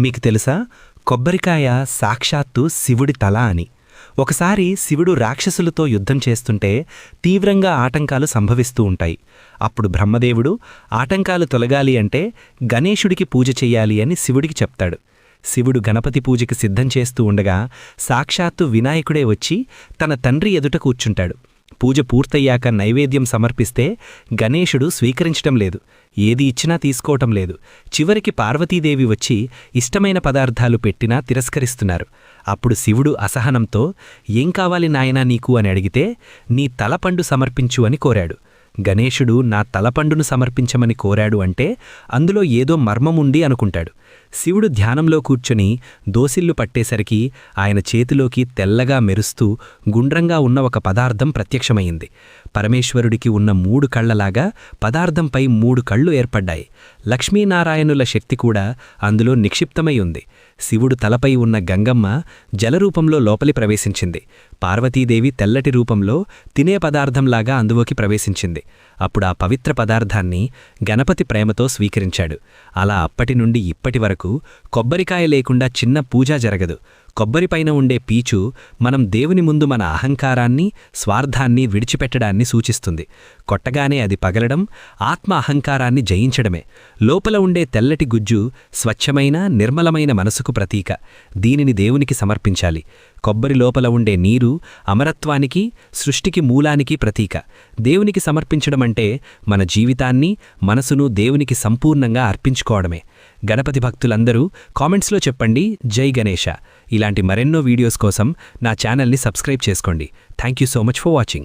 మీకు తెలుసా, కొబ్బరికాయ సాక్షాత్తు శివుడి తల అని. ఒకసారి శివుడు రాక్షసులతో యుద్ధం చేస్తుంటే తీవ్రంగా ఆటంకాలు సంభవిస్తూ ఉంటాయి. అప్పుడు బ్రహ్మదేవుడు ఆటంకాలు తొలగాలి అంటే గణేశుడికి పూజ చెయ్యాలి అని శివుడికి చెప్తాడు. శివుడు గణపతి పూజకి సిద్ధం చేస్తూ ఉండగా సాక్షాత్తు వినాయకుడే వచ్చి తన తండ్రి ఎదుట కూర్చుంటాడు. పూజ పూర్తయ్యాక నైవేద్యం సమర్పిస్తే గణేశుడు స్వీకరించటం లేదు, ఏది ఇచ్చినా తీసుకోవటం లేదు. చివరికి పార్వతీదేవి వచ్చి ఇష్టమైన పదార్థాలు పెట్టినా తిరస్కరిస్తున్నారు. అప్పుడు శివుడు అసహనంతో, "ఏం కావాలి నాయనా నీకు" అని అడిగితే, "నీ తలపండు సమర్పించు" అని కోరాడు. గణేశుడు నా తలపండును సమర్పించమని కోరాడు అంటే అందులో ఏదో మర్మముంది అనుకుంటాడు. శివుడు ధ్యానంలో కూర్చొని దోసిళ్లు పట్టేసరికి ఆయన చేతిలోకి తెల్లగా మెరుస్తూ గుండ్రంగా ఉన్న ఒక పదార్థం ప్రత్యక్షమయింది. పరమేశ్వరుడికి ఉన్న 3 కళ్లలాగా పదార్థంపై 3 కళ్ళు ఏర్పడ్డాయి. లక్ష్మీనారాయణుల శక్తి కూడా అందులో నిక్షిప్తమై ఉంది. శివుడు తలపై ఉన్న గంగమ్మ జలరూపంలో లోపలి ప్రవేశించింది. పార్వతీదేవి తెల్లటి రూపంలో తినే పదార్థంలాగా అందులోకి ప్రవేశించింది. అప్పుడు ఆ పవిత్ర పదార్థాన్ని గణపతి ప్రేమతో స్వీకరించాడు. అలా అప్పటి నుండి ఇప్పటి వరకు కొబ్బరికాయ లేకుండా చిన్న పూజ జరగదు. కొబ్బరిపైన ఉండే పీచు మనం దేవుని ముందు మన అహంకారాన్ని, స్వార్థాన్ని విడిచిపెట్టడాన్ని సూచిస్తుంది. కొట్టగానే అది పగలడం ఆత్మ అహంకారాన్ని జయించడమే. లోపల ఉండే తెల్లటి గుజ్జు స్వచ్ఛమైన, నిర్మలమైన మనసుకు ప్రతీక. దీనిని దేవునికి సమర్పించాలి. కొబ్బరి లోపల ఉండే నీరు అమరత్వానికి, సృష్టికి మూలానికి ప్రతీక. దేవునికి సమర్పించడమంటే మన జీవితాన్ని, మనసును దేవునికి సంపూర్ణంగా అర్పించుకోవడమే. గణపతి భక్తులందరూ కామెంట్స్లో చెప్పండి, జై గణేశ. ఇలాంటి మరెన్నో వీడియోస్ కోసం నా ఛానల్ని సబ్స్క్రైబ్ చేసుకోండి. Thank you so much for watching.